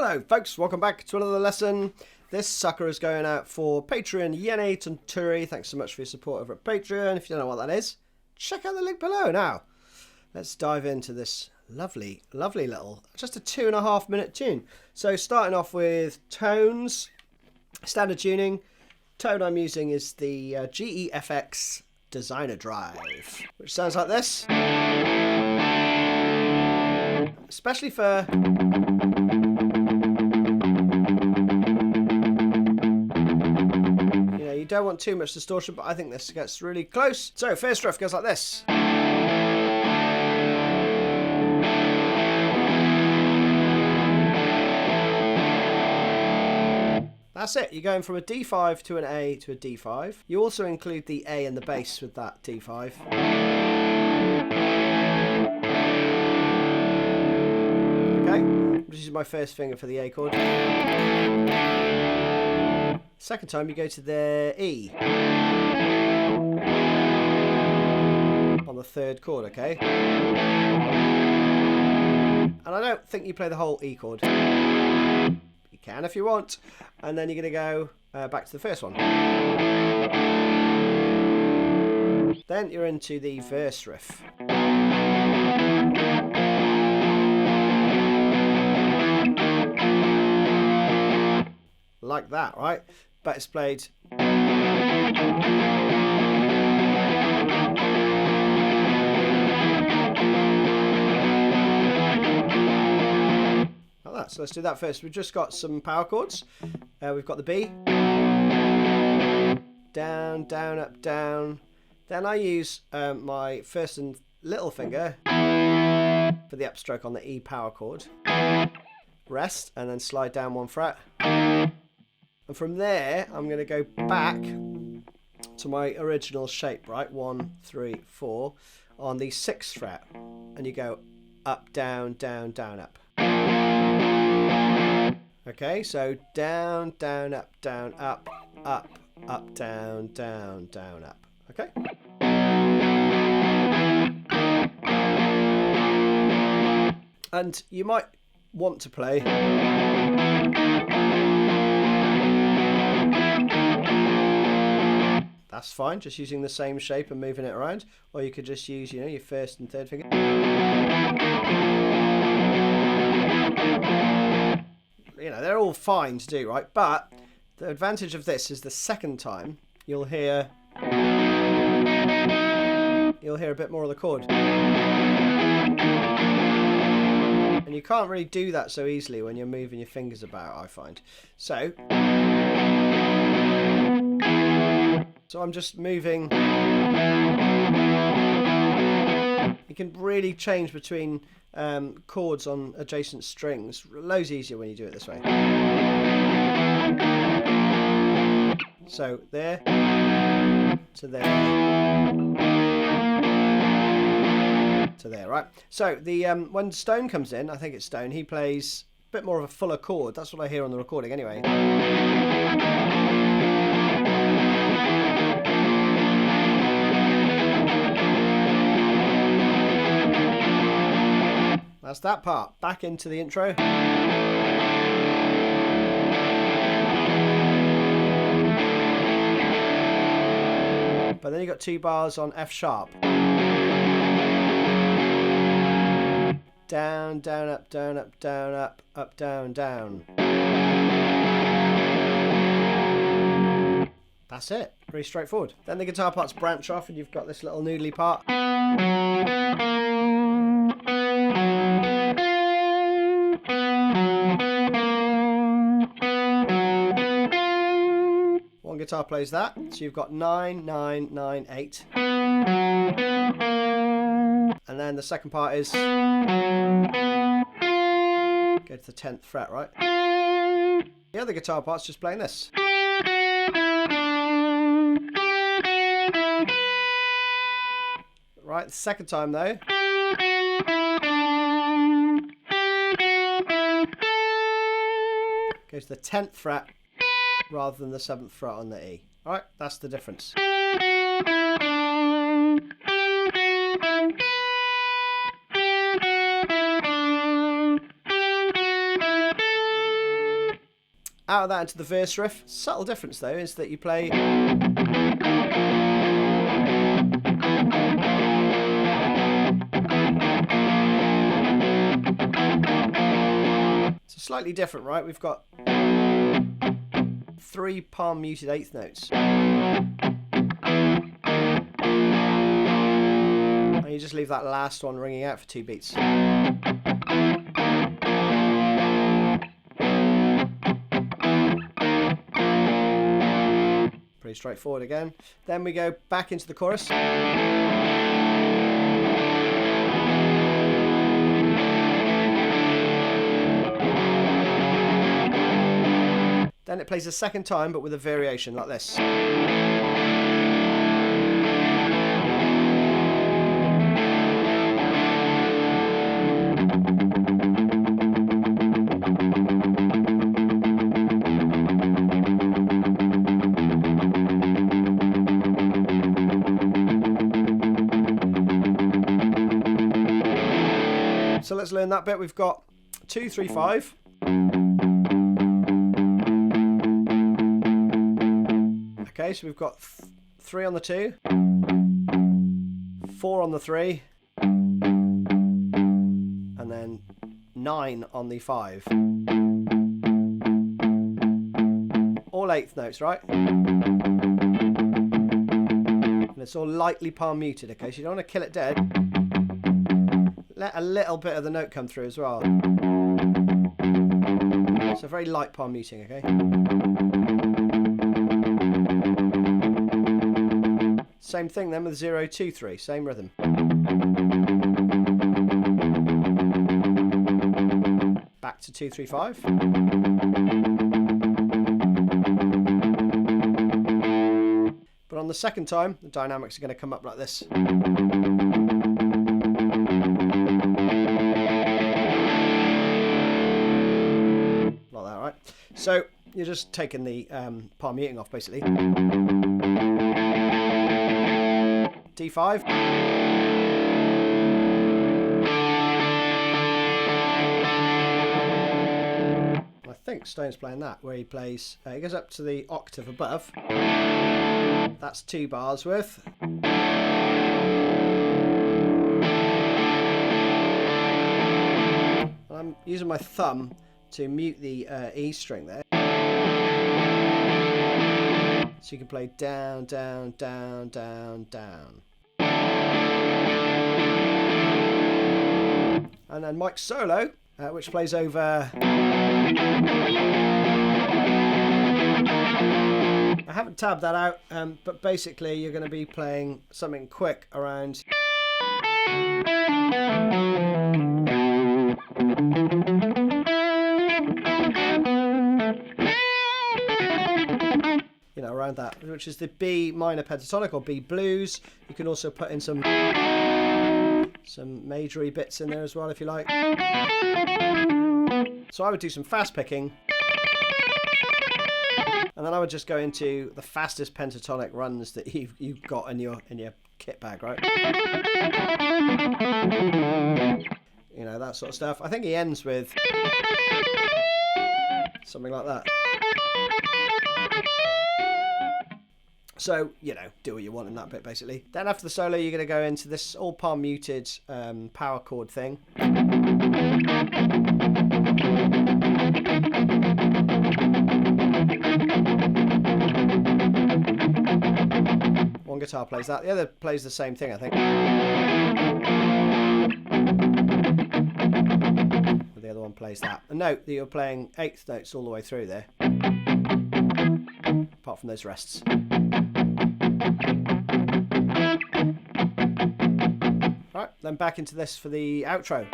Hello folks, welcome back to another lesson. This sucker is going out for Patreon Janne Tunturi. Thanks so much for your support over at Patreon. If you don't know what that is, check out the link below. Now, let's dive into this lovely, lovely little, just a 2.5 minute tune. So starting off with tones, standard tuning. Tone I'm using is the GEFX Designer Drive, which sounds like this. Especially for you don't want too much distortion, but I think this gets really close. So first riff goes like this. That's it. You're going from a D5 to an A to a D5. You also include the A and the bass with that D5. Okay, I'm just using my first finger for the A chord. Second time you go to the E on the third chord, okay? And I don't think you play the whole E chord. You can if you want. And then you're going to go back to the first one. Then you're into the verse riff. Like that, right? But it's played like that. So let's do that first. We've just got some power chords. We've got the B, down, down, up, down. Then I use my first and little finger for the upstroke on the E power chord. Rest and then slide down 1 fret. And from there, I'm going to go back to my original shape, right? 1, 3, 4 on the 6th fret. And you go up, down, down, down, up. Okay, so down, down, up, down, up, up, up, down, down, down, up. Okay? And you might want to play that's fine, just using the same shape and moving it around, or you could just use, your first and third finger. They're all fine to do, right? But the advantage of this is the second time you'll hear a bit more of the chord. And you can't really do that so easily when you're moving your fingers about, I find. So I'm just moving. You can really change between chords on adjacent strings. Loads easier when you do it this way. So there to there to there, right? So the when Stone comes in, I think it's Stone, he plays a bit more of a fuller chord. That's what I hear on the recording anyway. That's that part. Back into the intro. But then you got 2 bars on F sharp. Down, down, up, down, up, down, up, up, down, down. That's it. Very straightforward. Then the guitar parts branch off and you've got this little noodly part. One guitar plays that, so you've got 9, 9, 9, 8. And then the second part is go to the 10th fret, right? The other guitar part's just playing this. Right, the second time though. Goes to the 10th fret rather than the 7th fret on the E. Alright, that's the difference. out of that into the verse riff. Subtle difference though is that you play... It's slightly different, right? We've got 3 palm muted eighth notes. And you just leave that last one ringing out for 2 beats. Pretty straightforward again. Then we go back into the chorus. Then it plays a second time, but with a variation like this. So let's learn that bit. We've got 2, 3, 5. Okay, so we've got 3 on the 2, 4 on the 3, and then 9 on the 5. All eighth notes, right? And it's all lightly palm muted, okay? So you don't want to kill it dead. Let a little bit of the note come through as well. So very light palm muting, okay? Same thing then with 0, 2, 3, same rhythm. Back to 2, 3, 5. But on the second time, the dynamics are going to come up like this. Like that, right? So you're just taking the palm muting off basically. D5. I think Stone's playing that, where he plays, he goes up to the octave above. That's 2 bars worth. I'm using my thumb to mute the E string there. So you can play down, down, down, down, down. And then Mike's solo, which plays over... I haven't tabbed that out, but basically you're going to be playing something quick around... You know, around that, which is the B minor pentatonic or B blues. You can also put in some majory bits in there as well if you like. So I would do some fast picking, and then I would just go into the fastest pentatonic runs that you've got in your kit bag, right? You know, that sort of stuff. I think he ends with something like that. So, you know, do what you want in that bit, basically. Then after the solo, you're going to go into this all palm muted power chord thing. One guitar plays that, the other plays the same thing, I think. The other one plays that. And note that you're playing eighth notes all the way through there, apart from those rests. Right, then back into this for the outro.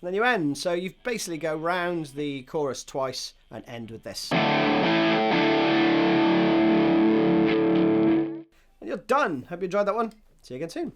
Then you end, so you basically go round the chorus twice and end with this. And you're done. Hope you enjoyed that one. See you again soon.